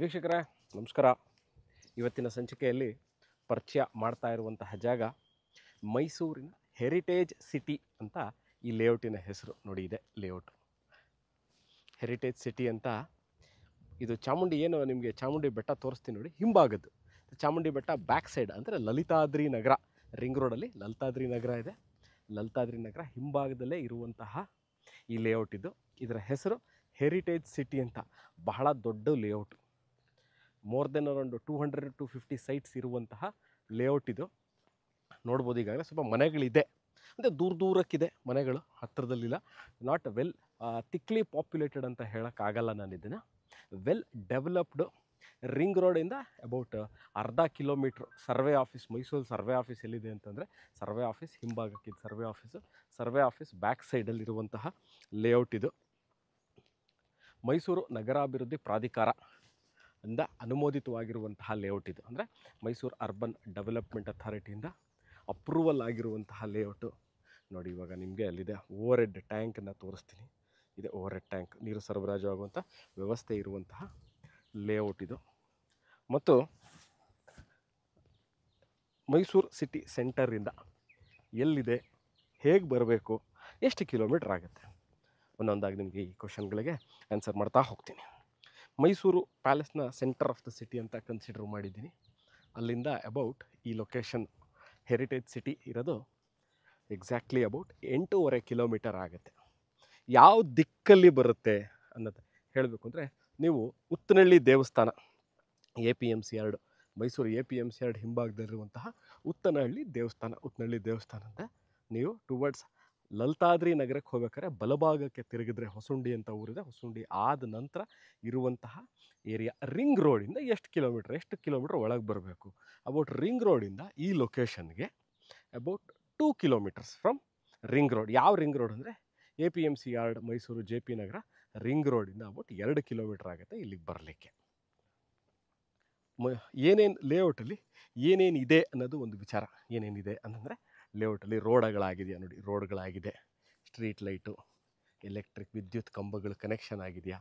ವೀಕ್ಷಕರೇ ನಮಸ್ಕಾರ. ಇವತ್ತಿನ ಸಂಚಿಕೆಯಲ್ಲಿ ಪರಿಚಯ ಮಾಡ್ತಾ ಇರುವಂತಹ ಜಾಗ ಮೈಸೂರಿನ ಹೆರಿಟೇಜ್ ಸಿಟಿ ಅಂತ. ಈ ಲೇಔಟಿನ ಹೆಸರು ನೋಡಿ, ಇದೆ ಲೇಔಟ್ ಹೆರಿಟೇಜ್ ಸಿಟಿ ಅಂತ. ಇದು ಚಾಮುಂಡಿ, ಏನು ನಿಮಗೆ ಚಾಮುಂಡಿ ಬೆಟ್ಟ ತೋರಿಸ್ತೀನಿ ನೋಡಿ, ಹಿಂಭಾಗದ್ದು ಚಾಮುಂಡಿ ಬೆಟ್ಟ ಬ್ಯಾಕ್ ಸೈಡ್ ಅಂದರೆ ಲಲಿತಾದ್ರಿ ನಗರ. ರಿಂಗ್ ರೋಡಲ್ಲಿ ಲಲಿತಾದ್ರಿ ನಗರ ಇದೆ. ಲಲಿತಾದ್ರಿ ನಗರ ಹಿಂಭಾಗದಲ್ಲೇ ಇರುವಂತಹ ಈ ಲೇಔಟ್ ಇದು. ಇದರ ಹೆಸರು ಹೆರಿಟೇಜ್ ಸಿಟಿ ಅಂತ. ಬಹಳ ದೊಡ್ಡ layout, more than around 200-250 sites ಇರುವಂತಹ ಲೇಔಟ್ ಇದು. ನೋಡ್ಬೋದು, ಈಗಾಗಲೇ ಸ್ವಲ್ಪ ಮನೆಗಳಿದೆ, ಅಂದರೆ ದೂರಕ್ಕಿದೆ ಮನೆಗಳು, ಹತ್ತಿರದಲ್ಲಿಲ್ಲ. ನಾಟ್ ವೆಲ್ ಥಿಕ್ಲಿ ಪಾಪ್ಯುಲೇಟೆಡ್ ಅಂತ ಹೇಳೋಕ್ಕಾಗಲ್ಲ ನಾನು ಇದನ್ನು. Well developed. ರಿಂಗ್ ರೋಡಿಂದ ಅಬೌಟ್ ಅರ್ಧ kilometre survey office, Mysuru survey office ಎಲ್ಲಿದೆ ಅಂತಂದರೆ ಸರ್ವೆ ಆಫೀಸ್ ಹಿಂಭಾಗಕ್ಕಿದ್ದು ಸರ್ವೆ ಆಫೀಸ್ ಬ್ಯಾಕ್ ಸೈಡಲ್ಲಿರುವಂತಹ ಲೇಔಟ್ ಇದು. ಮೈಸೂರು ನಗರಾಭಿವೃದ್ಧಿ ಪ್ರಾಧಿಕಾರ ಇಂದ ಅನುಮೋದಿತವಾಗಿರುವಂತಹ ಲೇಔಟ್ ಇದು. ಅಂದರೆ ಮೈಸೂರು ಅರ್ಬನ್ ಡೆವಲಪ್ಮೆಂಟ್ ಅಥಾರಿಟಿಯಿಂದ ಅಪ್ರೂವಲ್ ಆಗಿರುವಂತಹ ಲೇಔಟು. ನೋಡಿ, ಇವಾಗ ನಿಮಗೆ ಅಲ್ಲಿದೆ ಓವರ್ ಹೆಡ್ ಟ್ಯಾಂಕನ್ನು ತೋರಿಸ್ತೀನಿ. ಇದೆ ಓವರ್ ಹೆಡ್ ಟ್ಯಾಂಕ್, ನೀರು ಸರಬರಾಜು ಆಗುವಂಥ ವ್ಯವಸ್ಥೆ ಇರುವಂತಹ ಲೇಔಟ್ ಇದು. ಮತ್ತು ಮೈಸೂರು ಸಿಟಿ ಸೆಂಟರಿಂದ ಎಲ್ಲಿದೆ, ಹೇಗೆ ಬರಬೇಕು, ಎಷ್ಟು ಕಿಲೋಮೀಟ್ರ್ ಆಗುತ್ತೆ, ಒಂದೊಂದಾಗಿ ನಿಮಗೆ ಈ ಕ್ವಶನ್ಗಳಿಗೆ ಆನ್ಸರ್ ಮಾಡ್ತಾ ಹೋಗ್ತೀನಿ. ಮೈಸೂರು ಪ್ಯಾಲೇಸ್ನ ಸೆಂಟರ್ ಆಫ್ ದ ಸಿಟಿ ಅಂತ ಕನ್ಸಿಡರ್ ಮಾಡಿದ್ದೀನಿ. ಅಲ್ಲಿಂದ ಅಬೌಟ್ ಈ ಲೊಕೇಶನ್ ಹೆರಿಟೇಜ್ ಸಿಟಿ ಇರೋದು ಎಕ್ಸಾಕ್ಟ್ಲಿ ಅಬೌಟ್ 8.5 ಕಿಲೋಮೀಟರ್ ಆಗುತ್ತೆ. ಯಾವ ದಿಕ್ಕಲ್ಲಿ ಬರುತ್ತೆ ಅನ್ನೋದು ಹೇಳಬೇಕು ಅಂದರೆ, ನೀವು ಉತ್ತನಹಳ್ಳಿ ದೇವಸ್ಥಾನ, APMC yard, Mysuru APMC yard ಹಿಂಭಾಗದಲ್ಲಿರುವಂತಹ ಉತ್ತನಹಳ್ಳಿ ದೇವಸ್ಥಾನ ಅಂತ ನೀವು ಟುವರ್ಡ್ಸ್ ಲಲಿತಾದ್ರಿ ನಗರಕ್ಕೆ ಹೋಗ್ಬೇಕಾದ್ರೆ ಬಲಭಾಗಕ್ಕೆ ತಿರುಗಿದ್ರೆ ಹೊಸುಂಡಿ ಅಂತ ಊರಿದೆ. ಹೊಸುಂಡಿ ಆದ ನಂತರ ಇರುವಂತಹ ಏರಿಯಾ. ರಿಂಗ್ ರೋಡಿಂದ ಎಷ್ಟು ಕಿಲೋಮೀಟ್ರ್ ಒಳಗೆ ಬರಬೇಕು. ಅಬೌಟ್ ರಿಂಗ್ ರೋಡಿಂದ ಈ ಲೊಕೇಶನ್ಗೆ about 2 kilometres from ring road. ಯಾವ ರಿಂಗ್ ರೋಡ್ ಅಂದರೆ APMC yard, Mysuru JP Nagar ring ರೋಡಿಂದ ಅಬೌಟ್ 2 ಕಿಲೋಮೀಟರ್ ಆಗುತ್ತೆ ಇಲ್ಲಿಗೆ ಬರಲಿಕ್ಕೆ. ಏನೇನು ಲೇಔಟಲ್ಲಿ ಏನೇನಿದೆ ಅನ್ನೋದು ಒಂದು ವಿಚಾರ. ಏನೇನಿದೆ ಅಂತಂದರೆ, ಲೇಔಟಲ್ಲಿ ರೋಡ್ಗಳಾಗಿದೆಯಾ ನೋಡಿ, ರೋಡ್ಗಳಾಗಿದೆ. ಸ್ಟ್ರೀಟ್ ಲೈಟು, ಎಲೆಕ್ಟ್ರಿಕ್ ವಿದ್ಯುತ್ ಕಂಬಗಳು ಕನೆಕ್ಷನ್ ಆಗಿದೆಯಾ,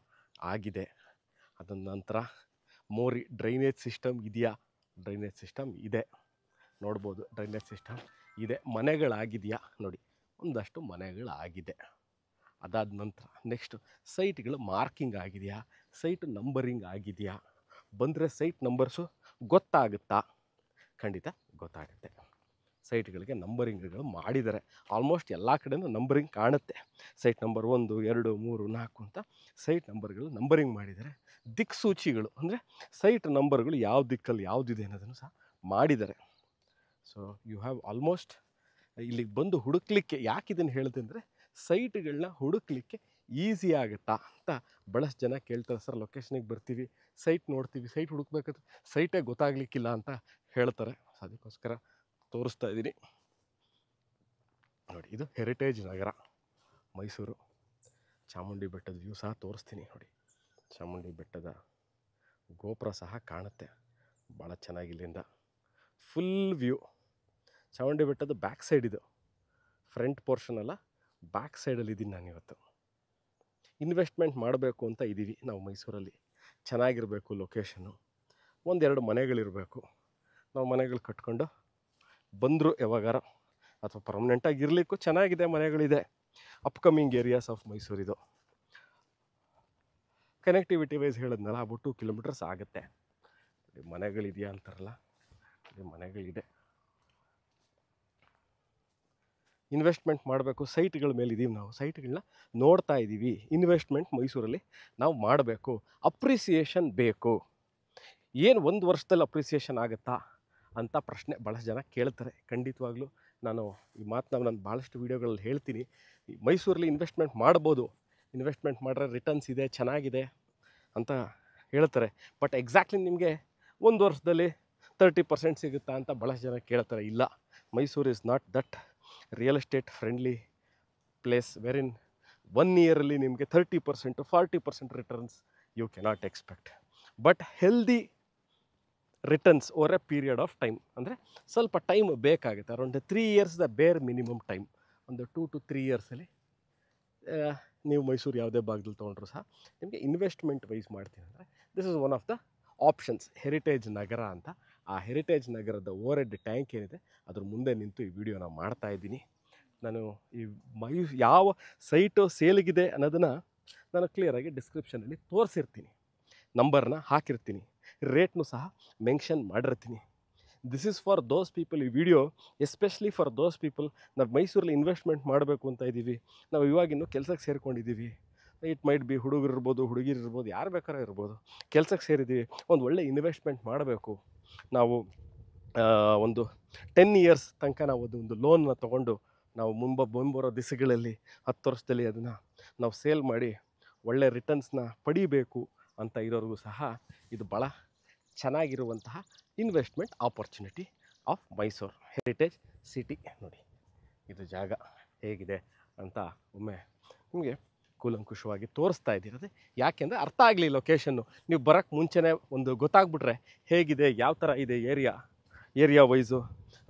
ಆಗಿದೆ. ಅದರ ನಂತರ ಮೋರಿ ಡ್ರೈನೇಜ್ ಸಿಸ್ಟಮ್ ಇದೆಯಾ, ಡ್ರೈನೇಜ್ ಸಿಸ್ಟಮ್ ಇದೆ, ನೋಡ್ಬೋದು ಡ್ರೈನೇಜ್ ಸಿಸ್ಟಮ್ ಇದೆ. ಮನೆಗಳಾಗಿದೆಯಾ ನೋಡಿ, ಒಂದಷ್ಟು ಮನೆಗಳಾಗಿದೆ. ಅದಾದ ನಂತರ ನೆಕ್ಸ್ಟು ಸೈಟ್ಗಳು ಮಾರ್ಕಿಂಗ್ ಆಗಿದೆಯಾ, ಸೈಟ್ ನಂಬರಿಂಗ್ ಆಗಿದೆಯಾ. ಬಂದರೆ ಸೈಟ್ ನಂಬರ್ಸು ಗೊತ್ತಾಗುತ್ತಾ? ಖಂಡಿತ ಗೊತ್ತಾಗುತ್ತೆ. ಸೈಟ್ಗಳಿಗೆ ನಂಬರಿಂಗ್ಗಳು ಮಾಡಿದ್ದಾರೆ. ಆಲ್ಮೋಸ್ಟ್ ಎಲ್ಲ ಕಡೆಯೂ ನಂಬರಿಂಗ್ ಕಾಣುತ್ತೆ. ಸೈಟ್ ನಂಬರ್ 1, 2, 3, 4 ಅಂತ ಸೈಟ್ ನಂಬರ್ಗಳು ನಂಬರಿಂಗ್ ಮಾಡಿದ್ದಾರೆ. ದಿಕ್ಸೂಚಿಗಳು ಅಂದರೆ ಸೈಟ್ ನಂಬರ್ಗಳು ಯಾವ ದಿಕ್ಕಲ್ಲಿ ಯಾವುದಿದೆ ಅನ್ನೋದನ್ನು ಸಹ ಮಾಡಿದ್ದಾರೆ. ಸೊ ಯು ಹ್ಯಾವ್ ಆಲ್ಮೋಸ್ಟ್ ಇಲ್ಲಿಗೆ ಬಂದು ಹುಡುಕ್ಲಿಕ್ಕೆ, ಯಾಕೆ ಇದನ್ನು ಹೇಳಿದೆ ಅಂದರೆ, ಸೈಟ್ಗಳನ್ನ ಹುಡುಕ್ಲಿಕ್ಕೆ ಈಸಿ ಆಗುತ್ತಾ ಅಂತ ಭಾಳಷ್ಟು ಜನ ಕೇಳ್ತಾರೆ. ಸರ್, ಲೊಕೇಶನಿಗೆ ಬರ್ತೀವಿ, ಸೈಟ್ ನೋಡ್ತೀವಿ, ಸೈಟ್ ಹುಡುಕ್ಬೇಕಾದ್ರೆ ಸೈಟೇ ಗೊತ್ತಾಗಲಿಕ್ಕಿಲ್ಲ ಅಂತ ಹೇಳ್ತಾರೆ. ಅದಕ್ಕೋಸ್ಕರ ತೋರಿಸ್ತಾ ಇದ್ದೀನಿ ನೋಡಿ. ಇದು ಹೆರಿಟೇಜ್ ನಗರ ಮೈಸೂರು. ಚಾಮುಂಡಿ ಬೆಟ್ಟದ ವ್ಯೂ ಸಹ ತೋರಿಸ್ತೀನಿ ನೋಡಿ. ಚಾಮುಂಡಿ ಬೆಟ್ಟದ ಗೋಪುರ ಸಹ ಕಾಣುತ್ತೆ ಭಾಳ ಚೆನ್ನಾಗಿ ಇಲ್ಲಿಂದ ಫುಲ್ ವ್ಯೂ. ಚಾಮುಂಡಿ ಬೆಟ್ಟದ ಬ್ಯಾಕ್ ಸೈಡ್ ಇದು, ಫ್ರಂಟ್ ಪೋರ್ಷನ್ ಅಲ್ಲ, ಬ್ಯಾಕ್ ಸೈಡಲ್ಲಿ ಇದ್ದೀನಿ ನಾನಿವತ್ತು. ಇನ್ವೆಸ್ಟ್ಮೆಂಟ್ ಮಾಡಬೇಕು ಅಂತ ಇದ್ದೀವಿ ನಾವು ಮೈಸೂರಲ್ಲಿ. ಚೆನ್ನಾಗಿರಬೇಕು ಲೊಕೇಶನ್ನು, 1-2 ಮನೆಗಳಿರಬೇಕು. ನಾವು ಮನೆಗಳು ಕಟ್ಕೊಂಡು ಬಂದರು ಯಾವಾಗಾರ, ಅಥವಾ ಪರ್ಮನೆಂಟಾಗಿ ಇರಲಿಕ್ಕೂ ಚೆನ್ನಾಗಿದೆ ಮನೆಗಳಿದೆ. ಅಪ್ಕಮಿಂಗ್ ಏರಿಯಾಸ್ ಆಫ್ ಮೈಸೂರಿದು. ಕನೆಕ್ಟಿವಿಟಿ ವೈಸ್ ಹೇಳಿದ್ನಲ್ಲ, ಅಬೌಟ್ 2 ಕಿಲೋಮೀಟರ್ಸ್ ಆಗುತ್ತೆ. ಮನೆಗಳಿದೆಯಾ ಅಂತಾರಲ್ಲ, ಮನೆಗಳಿದೆ. ಇನ್ವೆಸ್ಟ್ಮೆಂಟ್ ಮಾಡಬೇಕು, ಸೈಟ್ಗಳ ಮೇಲೆ ಇದ್ದೀವಿ ನಾವು, ಸೈಟ್ಗಳನ್ನ ನೋಡ್ತಾ ಇದ್ದೀವಿ. ಇನ್ವೆಸ್ಟ್ಮೆಂಟ್ ಮೈಸೂರಲ್ಲಿ ನಾವು ಮಾಡಬೇಕು, ಅಪ್ರಿಸಿಯೇಷನ್ ಬೇಕು. ಏನು 1 ವರ್ಷದಲ್ಲಿ ಅಪ್ರಿಸಿಯೇಷನ್ ಆಗುತ್ತಾ ಅಂತ ಪ್ರಶ್ನೆ ಭಾಳಷ್ಟು ಜನ ಕೇಳ್ತಾರೆ. ಖಂಡಿತವಾಗ್ಲೂ ನಾನು ಈ ಮಾತನ್ನ ನಾನು ಭಾಳಷ್ಟು ವೀಡಿಯೋಗಳಲ್ಲಿ ಹೇಳ್ತೀನಿ. ಮೈಸೂರಲ್ಲಿ ಇನ್ವೆಸ್ಟ್ಮೆಂಟ್ ಮಾಡ್ಬೋದು, ಇನ್ವೆಸ್ಟ್ಮೆಂಟ್ ಮಾಡಿದ್ರೆ ರಿಟರ್ನ್ಸ್ ಇದೆ, ಚೆನ್ನಾಗಿದೆ ಅಂತ ಹೇಳ್ತಾರೆ. ಬಟ್ ಎಕ್ಸಾಕ್ಟ್ಲಿ ನಿಮಗೆ 1 ವರ್ಷದಲ್ಲಿ 30% ಸಿಗುತ್ತಾ ಅಂತ ಭಾಳಷ್ಟು ಜನ ಕೇಳ್ತಾರೆ. ಇಲ್ಲ, Mysuru is not that real estate friendly place within 1 ಇಯರಲ್ಲಿ ನಿಮಗೆ 30%-40% returns you cannot expect. But healthy returns over a period of time. ಅಂದರೆ ಸ್ವಲ್ಪ ಟೈಮ್ ಬೇಕಾಗುತ್ತೆ, around 3 years the bare minimum time. ಒಂದು 2 to 3 ಇಯರ್ಸಲ್ಲಿ ನೀವು ಮೈಸೂರು ಯಾವುದೇ ಭಾಗದಲ್ಲಿ ತೊಗೊಂಡ್ರು ಸಹ ನಿಮಗೆ ಇನ್ವೆಸ್ಟ್ಮೆಂಟ್ ವೈಸ್ ಮಾಡ್ತೀನಿ ಅಂದರೆ this is one of the options heritage Nagar ಅಂತ. ಆ ಹೆರಿಟೇಜ್ ನಗರದ ಓವರ್ ಹೆಡ್ ಟ್ಯಾಂಕ್ ಏನಿದೆ ಅದ್ರ ಮುಂದೆ ನಿಂತು ಈ ವಿಡಿಯೋನ ಮಾಡ್ತಾ ಇದ್ದೀನಿ. ನಾನು ಈ ಯಾವ ಸೈಟು ಸೇಲಿಗಿದೆ ಅನ್ನೋದನ್ನು ನಾನು ಕ್ಲಿಯರಾಗಿ ಡಿಸ್ಕ್ರಿಪ್ಷನಲ್ಲಿ ತೋರಿಸಿರ್ತೀನಿ, ನಂಬರ್ನ ಹಾಕಿರ್ತೀನಿ, ರೇಟ್ನು ಸಹ ಮೆನ್ಷನ್ ಮಾಡಿರ್ತೀನಿ. This is for those people. ಈ video especially for those people. ನಾವು ಮೈಸೂರಲ್ಲಿ ಇನ್ವೆಸ್ಟ್ಮೆಂಟ್ ಮಾಡಬೇಕು ಅಂತ ಇದ್ದೀವಿ, ನಾವು ಇವಾಗಿನ್ನೂ ಕೆಲಸಕ್ಕೆ ಸೇರ್ಕೊಂಡಿದ್ದೀವಿ. ಇಟ್ ಮೈಟ್ ಬಿ ಹುಡುಗರಿರ್ಬೋದು, ಹುಡುಗಿರಿರ್ಬೋದು, ಯಾರು ಬೇಕಾದ್ರೂ ಇರ್ಬೋದು. ಕೆಲಸಕ್ಕೆ ಸೇರಿದ್ದೀವಿ, ಒಂದು ಒಳ್ಳೆ ಇನ್ವೆಸ್ಟ್ಮೆಂಟ್ ಮಾಡಬೇಕು. ನಾವು ಒಂದು 10 ಇಯರ್ಸ್ ತನಕ ನಾವು ಒಂದು ಲೋನ್ನ ತೊಗೊಂಡು ನಾವು ಮುಂಬರೋ ದಿವಸಗಳಲ್ಲಿ 10 ವರ್ಷದಲ್ಲಿ ಅದನ್ನು ನಾವು ಸೇಲ್ ಮಾಡಿ ಒಳ್ಳೆ ರಿಟರ್ನ್ಸ್ನ ಪಡಿಬೇಕು ಅಂತ ಇರೋರಿಗೂ ಸಹ ಇದು ಭಾಳ ಚೆನ್ನಾಗಿರುವಂತಹ investment opportunity of Mysuru heritage city. ನೋಡಿ ಇದು ಜಾಗ ಹೇಗಿದೆ ಅಂತ ಒಮ್ಮೆ ನಿಮಗೆ ಕೂಲಂಕುಷವಾಗಿ ತೋರಿಸ್ತಾ ಇದ್ದೀರದೆ. ಯಾಕೆಂದರೆ ಅರ್ಥ ಆಗಲಿ ಲೊಕೇಶನ್ನು, ನೀವು ಬರೋಕ್ಕೆ ಮುಂಚೆನೇ ಒಂದು ಗೊತ್ತಾಗ್ಬಿಟ್ರೆ ಹೇಗಿದೆ, ಯಾವ ಥರ ಇದೆ ಏರಿಯಾ ವೈಸು,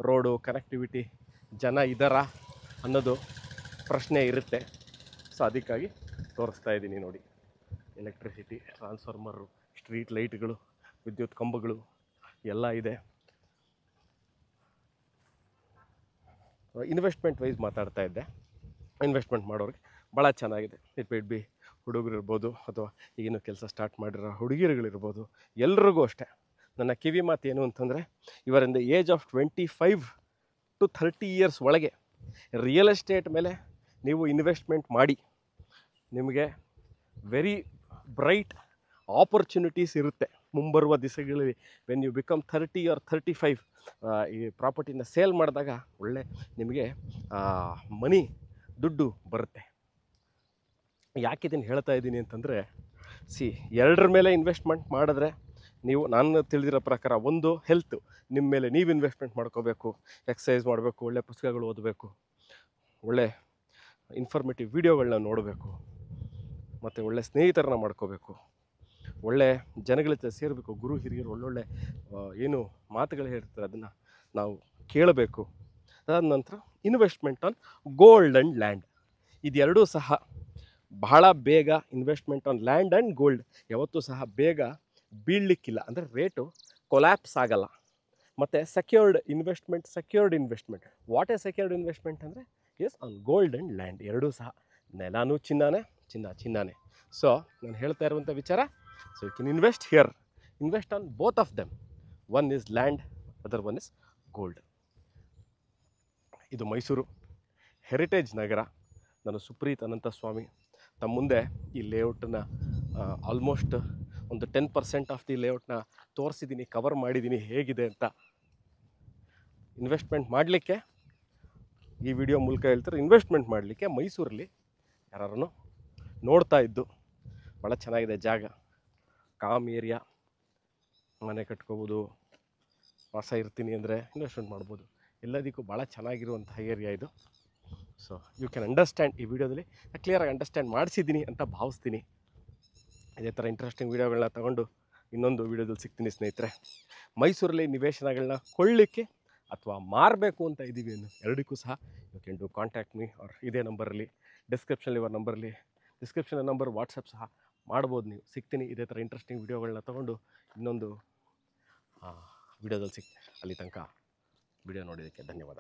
ರೋಡು, ಕನೆಕ್ಟಿವಿಟಿ, ಜನ ಇದ್ದಾರಾ ಅನ್ನೋದು ಪ್ರಶ್ನೆ ಇರುತ್ತೆ. ಸೊ ಅದಕ್ಕಾಗಿ ತೋರಿಸ್ತಾ ಇದ್ದೀನಿ. ನೋಡಿ ಎಲೆಕ್ಟ್ರಿಸಿಟಿ, ಟ್ರಾನ್ಸ್ಫಾರ್ಮರು, ಸ್ಟ್ರೀಟ್ ಲೈಟ್ಗಳು, ವಿದ್ಯುತ್ ಕಂಬಗಳು ಎಲ್ಲ ಇದೆ. ಇನ್ವೆಸ್ಟ್ಮೆಂಟ್ ವೈಸ್ ಮಾತಾಡ್ತಾ ಇದ್ದೆ. ಇನ್ವೆಸ್ಟ್ಮೆಂಟ್ ಮಾಡೋರಿಗೆ ಭಾಳ ಚೆನ್ನಾಗಿದೆ. ಇಟ್ ಮೈಟ್ ಬಿ ಹುಡುಗರಿರ್ಬೋದು ಅಥವಾ ಈಗಿನ ಕೆಲಸ ಸ್ಟಾರ್ಟ್ ಮಾಡಿರೋ ಹುಡುಗಿರುಗಳಿರ್ಬೋದು, ಎಲ್ರಿಗೂ ಅಷ್ಟೇ. ನನ್ನ ಕಿವಿ ಮಾತು ಏನು ಅಂತಂದರೆ, ಇವರ್ in the age of 25 to 30 years ಒಳಗೆ ರಿಯಲ್ ಎಸ್ಟೇಟ್ ಮೇಲೆ ನೀವು ಇನ್ವೆಸ್ಟ್ಮೆಂಟ್ ಮಾಡಿ, ನಿಮಗೆ ವೆರಿ ಬ್ರೈಟ್ ಆಪರ್ಚುನಿಟೀಸ್ ಇರುತ್ತೆ ಮುಂಬರುವ ದಿವಸಗಳಲ್ಲಿ. ವೆನ್ ಯು ಬಿಕಮ್ 30 or 35 ಈ ಪ್ರಾಪರ್ಟಿನ ಸೇಲ್ ಮಾಡಿದಾಗ ಒಳ್ಳೆ ನಿಮಗೆ ಮನಿ, ದುಡ್ಡು ಬರುತ್ತೆ. ಯಾಕಿದನ್ನು ಹೇಳ್ತಾ ಇದ್ದೀನಿ ಅಂತಂದರೆ, ಎರಡರ ಮೇಲೆ ಇನ್ವೆಸ್ಟ್ಮೆಂಟ್ ಮಾಡಿದ್ರೆ ನೀವು, ನಾನು ತಿಳಿದಿರೋ ಪ್ರಕಾರ, ಒಂದು ಹೆಲ್ತು, ನಿಮ್ಮ ಮೇಲೆ ನೀವು ಇನ್ವೆಸ್ಟ್ಮೆಂಟ್ ಮಾಡ್ಕೋಬೇಕು, ಎಕ್ಸಸೈಸ್ ಮಾಡಬೇಕು, ಒಳ್ಳೆ ಪುಸ್ತಕಗಳು ಓದಬೇಕು, ಒಳ್ಳೆ ಇನ್ಫಾರ್ಮೇಟಿವ್ ವೀಡಿಯೋಗಳನ್ನ ನೋಡಬೇಕು, ಮತ್ತು ಒಳ್ಳೆ ಸ್ನೇಹಿತರನ್ನ ಮಾಡ್ಕೋಬೇಕು, ಒಳ್ಳೆ ಜನಗಳ ಜೊತೆ ಸೇರಬೇಕು, ಗುರು ಹಿರಿಯರು ಒಳ್ಳೊಳ್ಳೆ ಏನು ಮಾತುಗಳು ಹೇಳ್ತಾರೆ ಅದನ್ನು ನಾವು ಕೇಳಬೇಕು. ಅದಾದ ನಂತರ investment on gold and land. ಇದೆರಡೂ ಸಹ ಬಹಳ ಬೇಗ investment on land and gold ಯಾವತ್ತೂ ಸಹ ಬೇಗ ಬೀಳಲಿಕ್ಕಿಲ್ಲ, ಅಂದರೆ ರೇಟು ಕೊಲ್ಯಾಪ್ಸ್ ಆಗಲ್ಲ. ಮತ್ತು secured investment. What a secured investment ಅಂದರೆ as on gold and land. ಎರಡೂ ಸಹ ನೆಲನೂ ಚಿನ್ನನೇ. ಸೊ ನಾನು ಹೇಳ್ತಾ ಇರುವಂಥ ವಿಚಾರ, so you can invest on both of them. One is land, other one is gold. ಇದು ಮೈಸೂರು ಹೆರಿಟೇಜ್ ನಗರ. ನಾನು ಸುಪ್ರೀತ್ ಅನಂತಸ್ವಾಮಿ ತಮ್ಮ ಮುಂದೆ ಈ ಲೇಔಟನ್ನ ಆಲ್ಮೋಸ್ಟ್ ಒಂದು 10% ಆಫ್ ದಿ ಲೇಔಟ್ನ ತೋರಿಸಿದ್ದೀನಿ, ಕವರ್ ಮಾಡಿದ್ದೀನಿ ಹೇಗಿದೆ ಅಂತ. ಇನ್ವೆಸ್ಟ್ಮೆಂಟ್ ಮಾಡಲಿಕ್ಕೆ ಈ ವಿಡಿಯೋ ಮೂಲಕ ಹೇಳ್ತಾರೆ, ಇನ್ವೆಸ್ಟ್ಮೆಂಟ್ ಮಾಡಲಿಕ್ಕೆ ಮೈಸೂರಲ್ಲಿ ಯಾರು ನೋಡ್ತಾ ಇದ್ದು, ಭಾಳ ಚೆನ್ನಾಗಿದೆ ಜಾಗ, ಕಾಮ್ ಏರಿಯಾ, ಮನೆ ಕಟ್ಕೋಬೋದು, ವಾಸ ಇರ್ತೀನಿ ಅಂದರೆ ಇನ್ವೆಸ್ಟ್ಮೆಂಟ್ ಮಾಡ್ಬೋದು, ಎಲ್ಲದಕ್ಕೂ ಭಾಳ ಚೆನ್ನಾಗಿರುವಂತಹ ಏರಿಯಾ ಇದು. So you can understand. ಈ ವಿಡಿಯೋದಲ್ಲಿ ಕ್ಲಿಯರಾಗಿ ಅಂಡರ್ಸ್ಟ್ಯಾಂಡ್ ಮಾಡಿಸಿದ್ದೀನಿ ಅಂತ ಭಾವಿಸ್ತೀನಿ. ಇದೇ ಥರ ಇಂಟ್ರೆಸ್ಟಿಂಗ್ ವೀಡಿಯೋಗಳನ್ನ ತಗೊಂಡು ಇನ್ನೊಂದು ವೀಡಿಯೋದಲ್ಲಿ ಸಿಗ್ತೀನಿ ಸ್ನೇಹಿತರೆ. ಮೈಸೂರಲ್ಲಿ ನಿವೇಶನಗಳನ್ನ ಕೊಳ್ಳಲಿಕ್ಕೆ ಅಥವಾ ಮಾರಬೇಕು ಅಂತ ಇದ್ದೀವಿ ಅನ್ನೋ ಎರಡಕ್ಕೂ ಸಹ you can do contact me, ಅವ್ರ ಇದೇ ನಂಬರಲ್ಲಿ, ಡಿಸ್ಕ್ರಿಪ್ಷನ್ ನಂಬರ್, ವಾಟ್ಸಪ್ ಸಹ ಮಾಡ್ಬೋದು ನೀವು. ಸಿಗ್ತೀನಿ ಇದೇ ಥರ ಇಂಟ್ರೆಸ್ಟಿಂಗ್ ವೀಡಿಯೋಗಳನ್ನ ತೊಗೊಂಡು ಇನ್ನೊಂದು ವೀಡಿಯೋದಲ್ಲಿ ಅಲ್ಲಿ ತನಕ ವಿಡಿಯೋ ನೋಡಿದ್ದಕ್ಕೆ ಧನ್ಯವಾದ.